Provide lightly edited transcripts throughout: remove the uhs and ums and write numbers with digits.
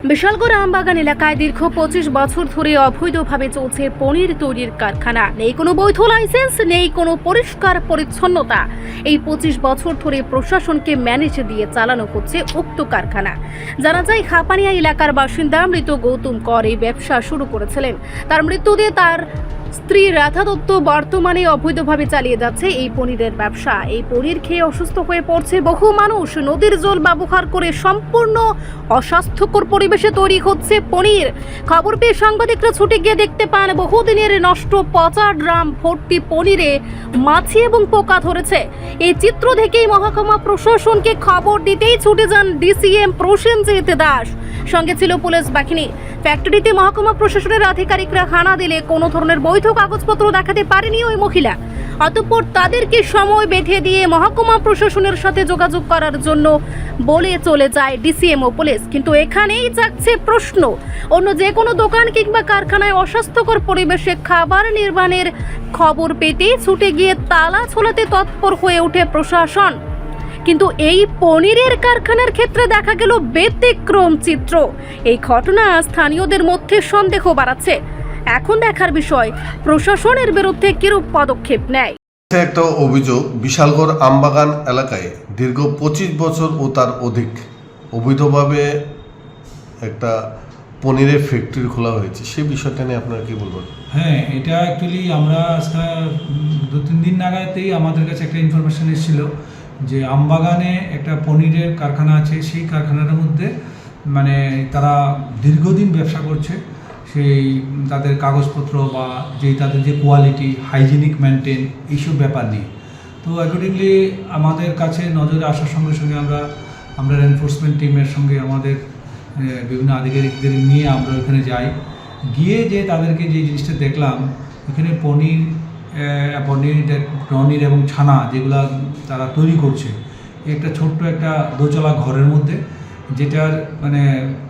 বিশালগড় আমবাগান এলাকায় দীর্ঘ 25 বছর ধরে অবৈধভাবে চলছে পনির তৈরির কারখানা। নেই কোনো বৈধ লাইসেন্স, নেই কোনো পরিষ্কার পরিচ্ছন্নতা। এই 25 বছর ধরে প্রশাসনকে ম্যানেজ দিয়ে চালানো হচ্ছে উক্ত কারখানা। জানা যায়, হাপানিয়া এলাকার বাসিন্দা মৃত গৌতম কর এই ব্যবসা শুরু করেছিলেন। তার মৃত্যুতে তার স্ত্রী রাধা দত্ত বর্তমানে অবৈধভাবে চালিয়ে যাচ্ছে এই পনিরের ব্যবসা। এই পনির খেয়ে অসুস্থ হয়ে পড়ছে বহু মানুষ। নদীর জল ব্যবহার করে সম্পূর্ণ অস্বাস্থ্যকর পরিবেশে তৈরি হচ্ছে পনির। খবর পেয়ে সাংবাদিকরা ছুটে গিয়ে দেখতে পান বহুদিনের নষ্ট পচা ড্রাম ভর্তি পনিরে মাছি এবং পোকা ধরেছে। এই চিত্র দেখেই মহকুমা প্রশাসনকে খবর দিতেই ছুটে যান ডিসিএম প্রসেনজিৎ দাস। সঙ্গে ছিল পুলিশ বাহিনী। ফ্যাক্টরিতে মহকুমা প্রশাসনের আধিকারিকরা হানা দিলে কোনো ধরনের বৈধ কাগজপত্র দেখাতে পারেনি ওই মহিলা। অতঃপর তাদেরকে সময় বেঁধে দিয়ে মহকুমা প্রশাসনের সাথে যোগাযোগ করার জন্য বলে চলে যায় ডিসিএম ও পুলিশ। কিন্তু এখানেই জাগছে প্রশ্ন, অন্য যে কোনো দোকান কিংবা কারখানায় অস্বাস্থ্যকর পরিবেশে খাবার নির্মাণের খবর পেতেই ছুটে গিয়ে তালা ছোলাতে তৎপর হয়ে ওঠে প্রশাসন। কিন্তু এই পনিরের কারখানার ক্ষেত্রে দেখা গেল ব্যতিক্রম চিত্র। এই ঘটনা স্থানীয়দের মধ্যে সন্দেহ বাড়াচ্ছে। এখন দেখার বিষয় প্রশাসনের বিরুদ্ধে কিরূপ পদক্ষেপ নেয়। একটা অভিযোগ, বিশালগড় আমবাগান এলাকায় দীর্ঘ 25 বছর ও তার অধিক অবৈধভাবে একটা পনিরের ফ্যাক্টরি খোলা হয়েছে। সেই বিষয়টা নিয়ে আপনারা কি বলবেন? হ্যাঁ, এটা অ্যাকচুয়ালি আমরা আজকে 2-3 দিন নাগাদই আমাদের কাছে একটা ইনফরমেশন এসেছিল যে আমবাগানে একটা পনিরের কারখানা আছে। সেই কারখানার মধ্যে মানে তারা দীর্ঘদিন ব্যবসা করছে। সেই তাদের কাগজপত্র বা তাদের যে কোয়ালিটি, হাইজিনিক মেনটেন, এইসব ব্যাপার নিয়ে। তো অ্যাকর্ডিংলি আমাদের কাছে নজরে আসার সঙ্গে সঙ্গে আমরা এনফোর্সমেন্ট টিমের সঙ্গে আমাদের বিভিন্ন আধিকারিকদের নিয়ে আমরা ওখানে যাই। গিয়ে যে তাদেরকে যে জিনিসটা দেখলাম, এখানে পনির এবং ছানা যেগুলা তারা তৈরি করছে, একটা ছোট্ট একটা দোতলা ঘরের মধ্যে, যেটার মানে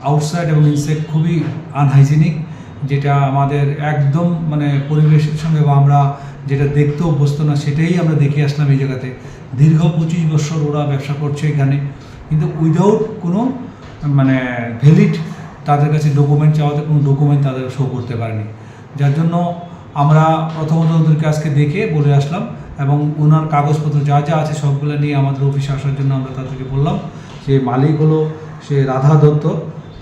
আউটসাইড এবং ইনসাইড খুবই আনহাইজিনিক, যেটা আমাদের একদম মানে পরিবেশের সঙ্গে বা আমরা যেটা দেখতে অভ্যস্ত না সেটাই আমরা দেখে আসলাম এই জায়গাতে। দীর্ঘ 25 বছর ওরা ব্যবসা করছে এখানে, কিন্তু উইদাউট কোনো মানে ভ্যালিড তাদের কাছে ডকুমেন্ট চাওয়াতে কোনো ডকুমেন্ট তাদের শো করতে পারেনি। যার জন্য আমরা প্রথমত ওদেরকে আজকে দেখে বলে আসলাম এবং ওনার কাগজপত্র যা যা আছে সবগুলো নিয়ে আমাদের অফিসে আসার জন্য আমরা তাদেরকে বললাম। সে মালিক হলো সে রাধা দত্ত,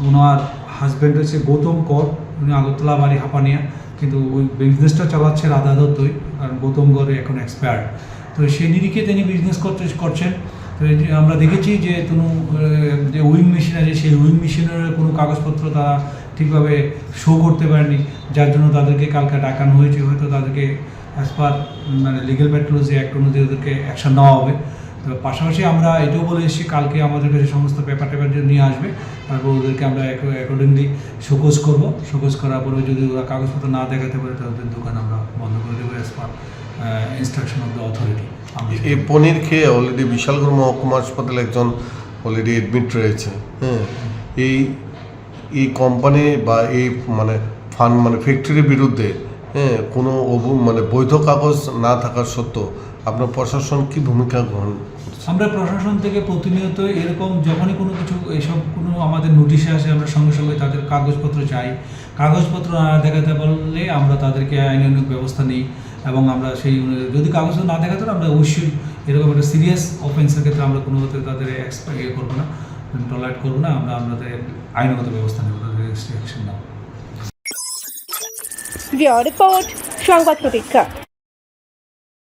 ওনার হাজব্যান্ড হচ্ছে গৌতম কর, উনি আগরতলা বাড়ি হাপানিয়া, কিন্তু ওই বিজনেসটা চালাচ্ছে রাধা দত্তই, কারণ গৌতম কর এখন এক্সপায়ার্ড। তো সেই নিরিখে তিনি বিজনেস করছেন। তো আমরা দেখেছি যে যে উইং মেশিন আছে, সেই উইং মেশিনের কোনো কাগজপত্র তারা ঠিকভাবে শো করতে পারেনি, যার জন্য তাদেরকে কালকে ডাকানো হয়েছে। হয়তো তাদেরকে অ্যাজ পার মানে লিগ্যাল প্যাথোলজি অ্যাক্ট অনুযায়ী ওদেরকে অ্যাকশন নেওয়া হবে। তো পাশাপাশি আমরা এটাও বলে এসেছি কালকে আমাদের কাছে সমস্ত পেপার নিয়ে আসবে, তারপর ওদেরকে আমরা অ্যাকর্ডিংলি শোকজ করবো। শোকজ করার পরে যদি ওরা কাগজপত্র না দেখাতে পারে তাদের দোকান আমরা বন্ধ করে দেবো as per instruction of the authority. এই পনির খেয়ে অলরেডি বিশালগড় মহকুমা হাসপাতালে একজন অলরেডি অ্যাডমিট রয়েছে। হ্যাঁ, এই কোম্পানি বা এই মানে ফ্যাক্টরির বিরুদ্ধে কোনো মানে বৈধ কাগজ না থাকার সত্ত্বেও আপনার প্রশাসন কি ভূমিকা গ্রহণ করছে? আমরা প্রশাসন থেকে প্রতিনিয়ত এরকম যখনই কোনো কিছু এইসব কোনো আমাদের নোটিশে আসে, আমরা সঙ্গে সঙ্গে তাদের কাগজপত্র চাই। কাগজপত্র না দেখাতে পারলে আমরা তাদেরকে আইনানুগ ব্যবস্থা নিই এবং আমরা সেই যদি কাগজ না দেখাতে পারে আমরা অবশ্যই এরকম একটা সিরিয়াস অফেন্সের ক্ষেত্রে আমরা কোনো মতে তাদের করবো না, টলারেট করবো না। আমাদের আইনগত ব্যবস্থা নেব, তাদের অ্যাকশন নেব। রিপোর্ট সংবাদ প্রতীক্ষা।